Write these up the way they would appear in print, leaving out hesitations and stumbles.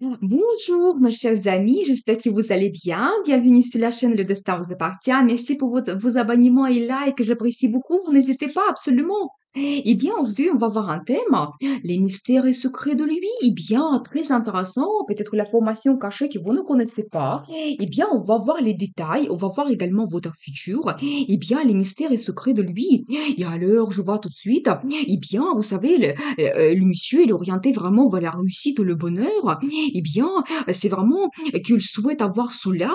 Bonjour, mes chers amis, j'espère que vous allez bien. Bienvenue sur la chaîne Le Destin vous appartient. Merci pour vos abonnements et likes, j'apprécie beaucoup. Vous n'hésitez pas, absolument. Eh bien, aujourd'hui, on va voir un thème, les mystères et secrets de lui. Eh bien, très intéressant, peut-être la formation cachée que vous ne connaissez pas. Eh bien, on va voir les détails, on va voir également votre futur. Eh bien, les mystères et secrets de lui. Et alors, je vois tout de suite, eh bien, vous savez, le monsieur, il est orienté vraiment vers la réussite, le bonheur. Eh bien, c'est vraiment qu'il souhaite avoir cela.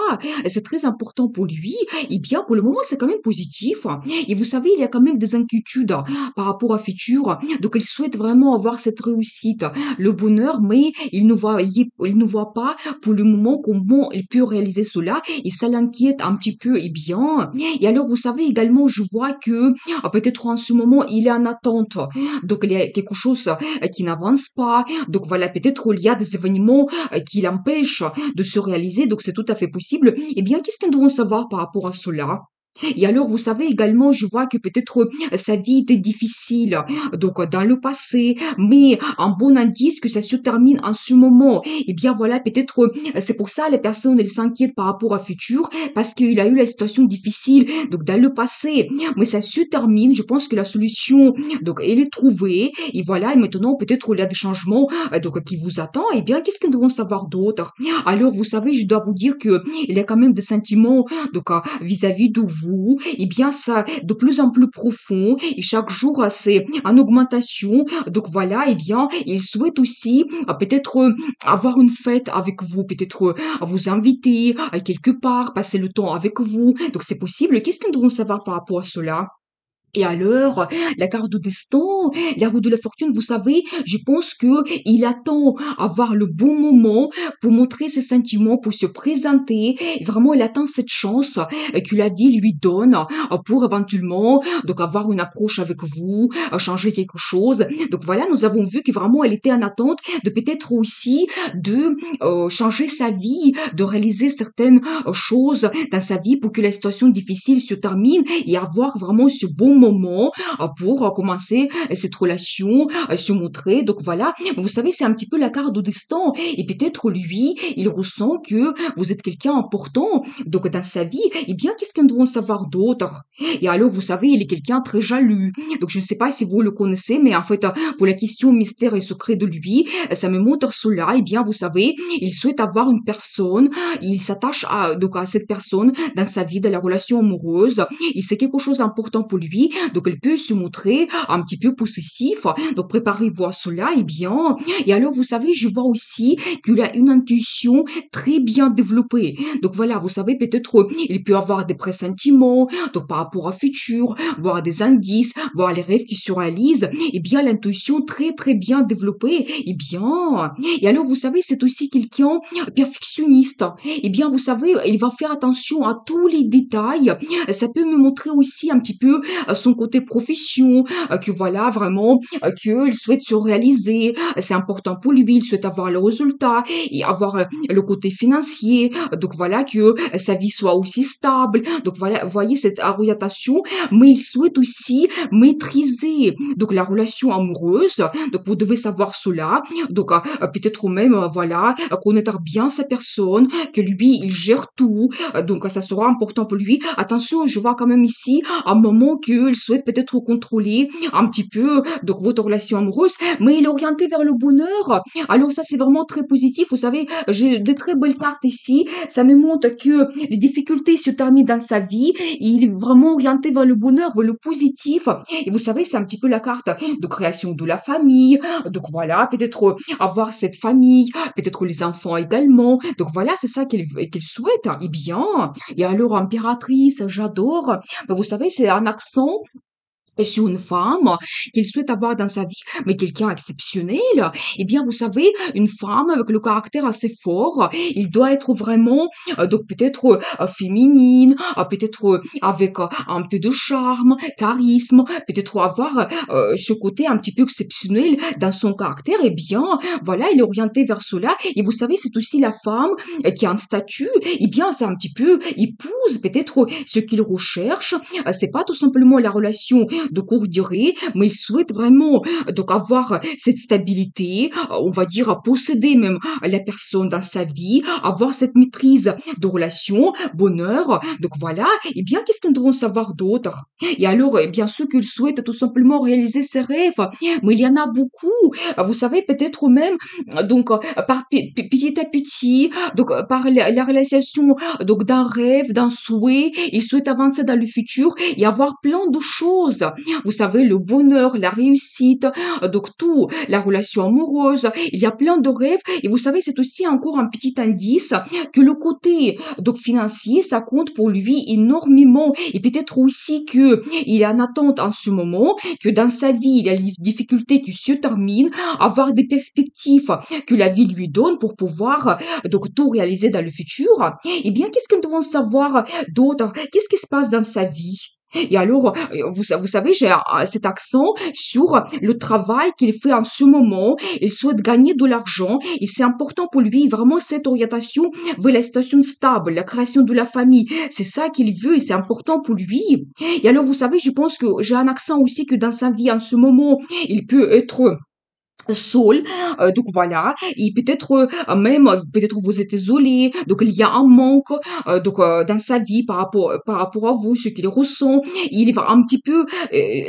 C'est très important pour lui. Eh bien, pour le moment, c'est quand même positif. Et vous savez, il y a quand même des inquiétudes par rapport au futur. Donc, il souhaite vraiment avoir cette réussite, le bonheur, mais il ne voit pas pour le moment comment il peut réaliser cela. Et ça l'inquiète un petit peu. Eh bien, et alors, vous savez également, je vois que peut-être en ce moment, il est en attente. Donc, il y a quelque chose qui n'avance pas. Donc, voilà, peut-être il y a des événements qui l'empêchent de se réaliser. Donc, c'est tout à fait possible. Eh bien, qu'est-ce que nous devons savoir par rapport à cela? Et alors, vous savez également, je vois que peut-être sa vie était difficile, donc dans le passé, mais un bon indice que ça se termine en ce moment. Eh bien voilà, peut-être c'est pour ça les personnes elles s'inquiètent par rapport au futur parce qu'il a eu la situation difficile, donc dans le passé. Mais ça se termine. Je pense que la solution, donc elle est trouvée. Et voilà, et maintenant peut-être il y a des changements donc qui vous attendent. Eh bien, qu'est-ce que nous devons savoir d'autre? Alors, vous savez, je dois vous dire que il y a quand même des sentiments donc vis-à-vis de vous, eh bien ça de plus en plus profond et chaque jour c'est en augmentation. Donc voilà, eh bien il souhaite aussi peut-être avoir une fête avec vous, peut-être vous inviter quelque part, passer le temps avec vous. Donc c'est possible. Qu'est-ce que nous devons savoir par rapport à cela? Et alors, la carte de destin, la roue de la fortune, vous savez, je pense que il attend avoir le bon moment pour montrer ses sentiments, pour se présenter. Et vraiment, il attend cette chance que la vie lui donne pour éventuellement donc avoir une approche avec vous, changer quelque chose. Donc voilà, nous avons vu que vraiment elle était en attente de peut-être aussi de changer sa vie, de réaliser certaines choses dans sa vie pour que la situation difficile se termine et avoir vraiment ce bon moment pour commencer cette relation, se montrer. Donc voilà, vous savez, c'est un petit peu la carte au destin. Et peut-être lui, il ressent que vous êtes quelqu'un important. Donc dans sa vie, eh bien, qu'est-ce que nous devons savoir d'autre? Et alors, vous savez, il est quelqu'un très jaloux. Donc je ne sais pas si vous le connaissez, mais en fait, pour la question mystère et secret de lui, ça me montre cela. Eh bien, vous savez, il souhaite avoir une personne, il s'attache donc à cette personne dans sa vie, dans la relation amoureuse, et c'est quelque chose d'important pour lui, donc il peut se montrer un petit peu possessif, donc préparez-vous à cela, et bien, et alors vous savez, je vois aussi qu'il a une intuition très bien développée, donc voilà, vous savez, peut-être il peut avoir des pressentiments, donc par rapport au futur, voir des indices, voir les rêves qui se réalisent, et bien l'intuition très très bien développée, et bien, et alors vous savez, c'est aussi quelqu'un perfectionniste, eh bien, vous savez, il va faire attention à tous les détails. Ça peut me montrer aussi un petit peu son côté profession, que voilà, vraiment, qu'il souhaite se réaliser. C'est important pour lui, il souhaite avoir le résultat et avoir le côté financier. Donc voilà, que sa vie soit aussi stable. Donc voilà, vous voyez cette orientation, mais il souhaite aussi maîtriser donc la relation amoureuse. Donc vous devez savoir cela. Donc peut-être même, voilà, connaître bien sa personne, que lui, il gère tout. Donc, ça sera important pour lui. Attention, je vois quand même ici un moment qu'il souhaite peut-être contrôler un petit peu donc votre relation amoureuse, mais il est orienté vers le bonheur. Alors ça, c'est vraiment très positif. Vous savez, j'ai de très belles cartes ici. Ça me montre que les difficultés se terminent dans sa vie. Il est vraiment orienté vers le bonheur, vers le positif. Et vous savez, c'est un petit peu la carte de création de la famille. Donc voilà, peut-être avoir cette famille, peut-être les enfants également. Donc voilà, c'est ça qu'il souhaite. Eh bien, et alors impératrice, j'adore. Mais vous savez, c'est un accent sur une femme qu'il souhaite avoir dans sa vie, mais quelqu'un exceptionnel, eh bien, vous savez, une femme avec le caractère assez fort, il doit être vraiment, donc peut-être féminine, peut-être avec un peu de charme, charisme, peut-être avoir ce côté un petit peu exceptionnel dans son caractère, eh bien, voilà, il est orienté vers cela. Et vous savez, c'est aussi la femme qui a un statut, eh bien, c'est un petit peu épouse peut-être ce qu'il recherche. C'est pas tout simplement la relation de courte durée, mais il souhaite vraiment donc avoir cette stabilité, on va dire posséder même la personne dans sa vie, avoir cette maîtrise de relations, bonheur. Donc voilà, et bien qu'est-ce que nous devons savoir d'autre? Et alors, bien sûr qu'il souhaite tout simplement réaliser ses rêves, mais il y en a beaucoup. Vous savez, peut-être même, donc, par petit à petit, donc, par la réalisation donc d'un rêve, d'un souhait, il souhaite avancer dans le futur et avoir plein de choses. Vous savez, le bonheur, la réussite, donc tout, la relation amoureuse, il y a plein de rêves. Et vous savez, c'est aussi encore un petit indice que le côté donc financier, ça compte pour lui énormément. Et peut-être aussi que il est en attente en ce moment, que dans sa vie, il y a des difficultés qui se terminent, avoir des perspectives que la vie lui donne pour pouvoir donc tout réaliser dans le futur. Eh bien, qu'est-ce que nous devons savoir d'autre? Qu'est-ce qui se passe dans sa vie? Et alors, vous savez, j'ai cet accent sur le travail qu'il fait en ce moment. Il souhaite gagner de l'argent et c'est important pour lui, vraiment, cette orientation vers la situation stable, la création de la famille. C'est ça qu'il veut et c'est important pour lui. Et alors, vous savez, je pense que j'ai un accent aussi que dans sa vie en ce moment, il peut être seul, donc voilà, et peut-être même, peut-être vous êtes isolé, donc il y a un manque, donc dans sa vie par rapport à vous, ce qu'il ressent, il va un petit peu,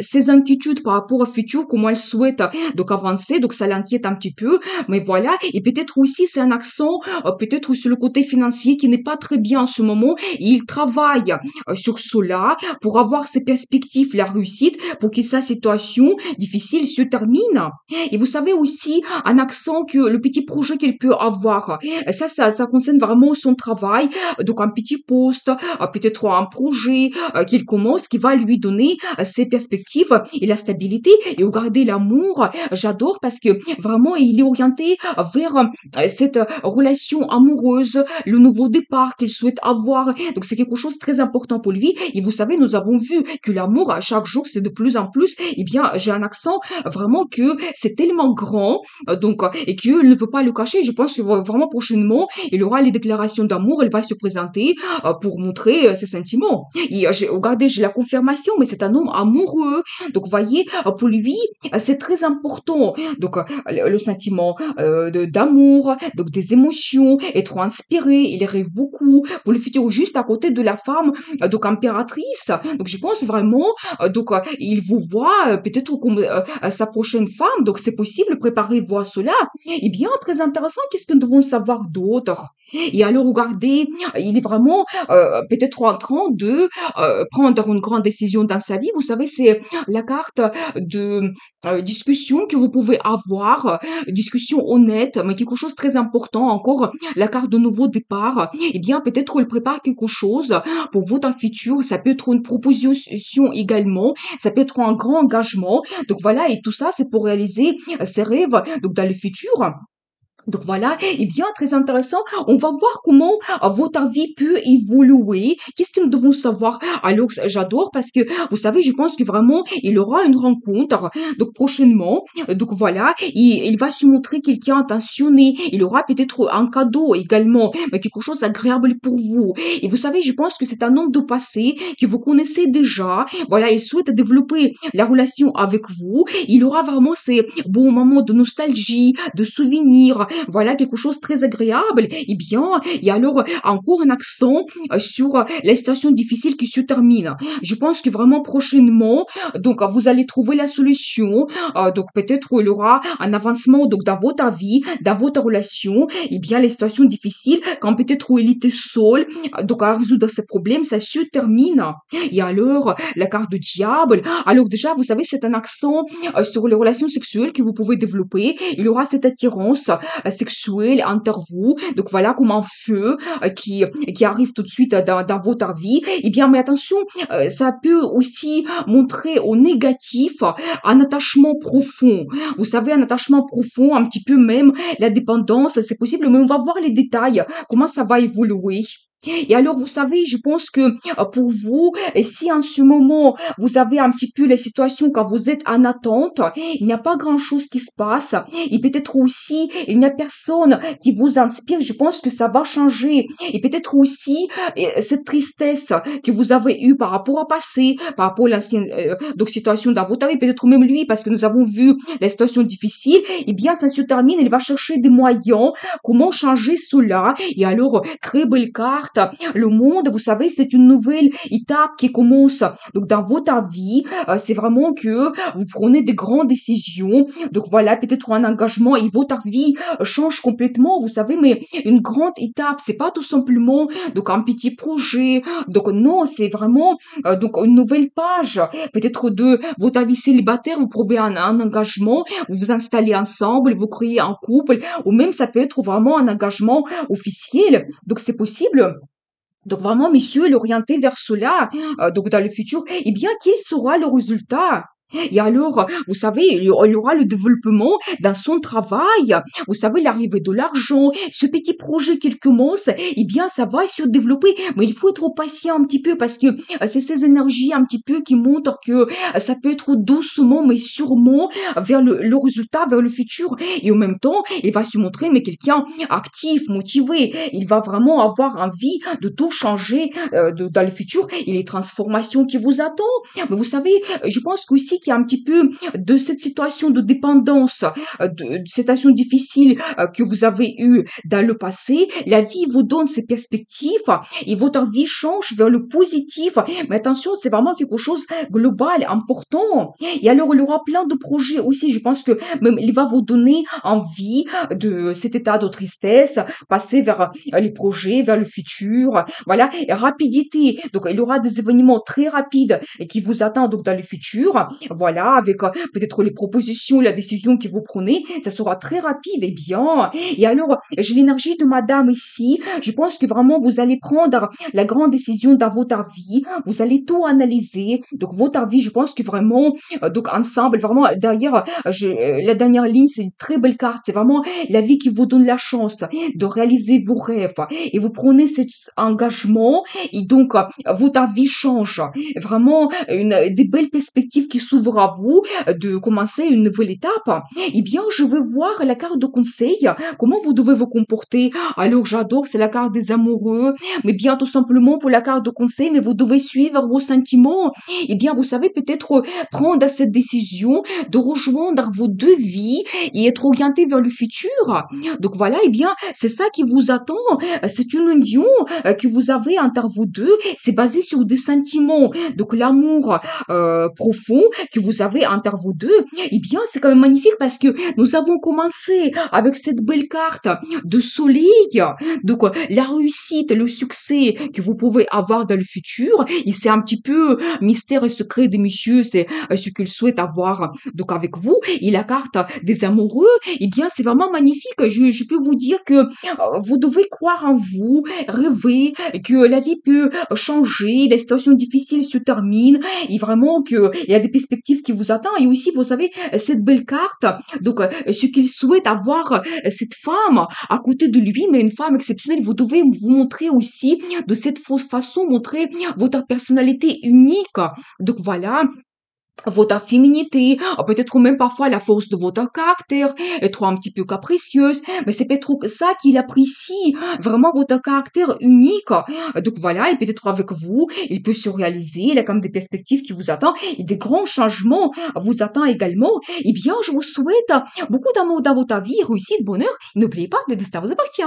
ses inquiétudes par rapport au futur, comment elle souhaite donc avancer, donc ça l'inquiète un petit peu, mais voilà, et peut-être aussi c'est un accent, peut-être sur le côté financier qui n'est pas très bien en ce moment, et il travaille sur cela pour avoir ses perspectives, la réussite, pour que sa situation difficile se termine. Et vous savez aussi un accent que le petit projet qu'il peut avoir. Ça concerne vraiment son travail. Donc un petit poste, peut-être un projet qu'il commence, qui va lui donner ses perspectives et la stabilité. Et regarder l'amour, j'adore parce que vraiment il est orienté vers cette relation amoureuse, le nouveau départ qu'il souhaite avoir. Donc c'est quelque chose de très important pour lui. Et vous savez, nous avons vu que l'amour, à chaque jour, c'est de plus en plus. Eh bien, j'ai un accent vraiment que c'est tellement grand, donc, et qu'il ne peut pas le cacher. Je pense que vraiment prochainement, il aura les déclarations d'amour, elle va se présenter pour montrer ses sentiments. Et regardez, j'ai la confirmation, mais c'est un homme amoureux. Donc, voyez, pour lui, c'est très important. Donc, le sentiment d'amour, donc des émotions, être inspiré, il rêve beaucoup pour le futur, juste à côté de la femme, donc impératrice. Donc, je pense vraiment, donc, il vous voit peut-être comme sa prochaine femme, donc c'est possible, préparez-vous à cela. Eh bien, très intéressant, qu'est-ce que nous devons savoir d'autre? Et alors, regardez, il est vraiment peut-être en train de prendre une grande décision dans sa vie. Vous savez, c'est la carte de discussion que vous pouvez avoir, discussion honnête, mais quelque chose de très important, encore la carte de nouveau départ. Eh bien, peut-être il prépare quelque chose pour votre futur. Ça peut être une proposition également, ça peut être un grand engagement. Donc voilà, et tout ça, c'est pour réaliser ses rêves donc dans le futur. Donc voilà, et bien très intéressant. On va voir comment votre vie peut évoluer. Qu'est-ce que nous devons savoir? Alors j'adore parce que vous savez, je pense que vraiment il aura une rencontre donc prochainement. Donc voilà, il va se montrer quelqu'un attentionné. Il aura peut-être un cadeau également, mais quelque chose d'agréable pour vous. Et vous savez, je pense que c'est un homme de passé que vous connaissez déjà. Voilà, il souhaite développer la relation avec vous. Il aura vraiment ces bons moments de nostalgie, de souvenirs. Voilà quelque chose de très agréable. Eh bien, il y a alors encore un accent sur la situation difficile qui se termine. Je pense que vraiment prochainement, donc vous allez trouver la solution. Donc peut-être il y aura un avancement donc dans votre vie, dans votre relation. Eh bien, les situations difficiles, quand peut-être il était seul, donc à résoudre ces problèmes, ça se termine. Et alors, la carte de diable. Alors déjà, vous savez, c'est un accent sur les relations sexuelles que vous pouvez développer. Il y aura cette attirance sexuelle entre vous. Donc voilà, comme un feu qui arrive tout de suite dans votre vie. Eh bien, mais attention, ça peut aussi montrer au négatif un attachement profond. Vous savez, un attachement profond, un petit peu même la dépendance, c'est possible, mais on va voir les détails, comment ça va évoluer. Et alors, vous savez, je pense que pour vous, et si en ce moment, vous avez un petit peu la situation quand vous êtes en attente, il n'y a pas grand-chose qui se passe, et peut-être aussi, il n'y a personne qui vous inspire, je pense que ça va changer. Et peut-être aussi, cette tristesse que vous avez eue par rapport à passé, par rapport à l'ancienne donc situation dans votre vie, peut-être même lui, parce que nous avons vu la situation difficile, eh bien, ça se termine, il va chercher des moyens, comment changer cela, et alors, très belle carte, le monde, vous savez, c'est une nouvelle étape qui commence. Donc, dans votre vie, c'est vraiment que vous prenez des grandes décisions. Donc, voilà, peut-être un engagement et votre vie change complètement, vous savez, mais une grande étape, c'est pas tout simplement donc un petit projet. Donc, non, c'est vraiment donc une nouvelle page. Peut-être de votre vie célibataire, vous prenez un engagement, vous vous installez ensemble, vous créez un couple, ou même ça peut être vraiment un engagement officiel. Donc, c'est possible. Donc vraiment, monsieur, l'orienter vers cela, donc dans le futur, eh bien, quel sera le résultat? Et alors, vous savez, il y aura le développement dans son travail, vous savez, l'arrivée de l'argent, ce petit projet qu'il commence, eh bien, ça va se développer. Mais il faut être patient un petit peu parce que c'est ces énergies un petit peu qui montrent que ça peut être doucement, mais sûrement vers le résultat, vers le futur. Et en même temps, il va se montrer, mais quelqu'un actif, motivé. Il va vraiment avoir envie de tout changer dans le futur et les transformations qui vous attendent. Mais vous savez, je pense qu'aussi qu'il y a un petit peu de cette situation de dépendance, de cette situation difficile que vous avez eue dans le passé. La vie vous donne ses perspectives et votre vie change vers le positif. Mais attention, c'est vraiment quelque chose global, important. Et alors, il y aura plein de projets aussi. Je pense que même il va vous donner envie de cet état de tristesse, passer vers les projets, vers le futur. Voilà, et rapidité. Donc, il y aura des événements très rapides et qui vous attendent donc dans le futur. Voilà, avec peut-être les propositions, la décision que vous prenez, ça sera très rapide et bien. Et alors, j'ai l'énergie de madame ici. Je pense que vraiment vous allez prendre la grande décision dans votre vie. Vous allez tout analyser. Donc, votre vie, je pense que vraiment, donc ensemble, vraiment, derrière, la dernière ligne, c'est une très belle carte. C'est vraiment la vie qui vous donne la chance de réaliser vos rêves. Et vous prenez cet engagement et donc, votre vie change. Vraiment, des belles perspectives qui s'ouvrent à vous de commencer une nouvelle étape. Eh bien, je veux voir la carte de conseil. Comment vous devez vous comporter? Alors, j'adore, c'est la carte des amoureux. Mais bien, tout simplement pour la carte de conseil, mais vous devez suivre vos sentiments. Eh bien, vous savez peut-être prendre cette décision de rejoindre vos deux vies et être orienté vers le futur. Donc voilà, eh bien, c'est ça qui vous attend. C'est une union que vous avez entre vous deux. C'est basé sur des sentiments. Donc l'amour profond que vous avez entre vous deux, eh bien, c'est quand même magnifique parce que nous avons commencé avec cette belle carte de soleil. Donc, la réussite, le succès que vous pouvez avoir dans le futur, et c'est un petit peu mystère et secret des messieurs, c'est ce qu'ils souhaitent avoir donc avec vous. Et la carte des amoureux, eh bien, c'est vraiment magnifique. Je peux vous dire que vous devez croire en vous, rêver, que la vie peut changer, les situations difficiles se terminent, et vraiment que il y a des perspectives qui vous attendent. Et aussi, vous savez, cette belle carte, donc ce qu'il souhaite avoir cette femme à côté de lui, mais une femme exceptionnelle, vous devez vous montrer aussi de cette fausse façon, montrer votre personnalité unique. Donc voilà, votre féminité, peut-être même parfois la force de votre caractère, être un petit peu capricieuse, mais c'est peut-être ça qu'il apprécie, vraiment votre caractère unique. Donc voilà, et peut-être avec vous, il peut se réaliser, il a comme des perspectives qui vous attendent, et des grands changements vous attendent également. Eh bien, je vous souhaite beaucoup d'amour dans votre vie, réussite, bonheur. N'oubliez pas, le destin vous appartient.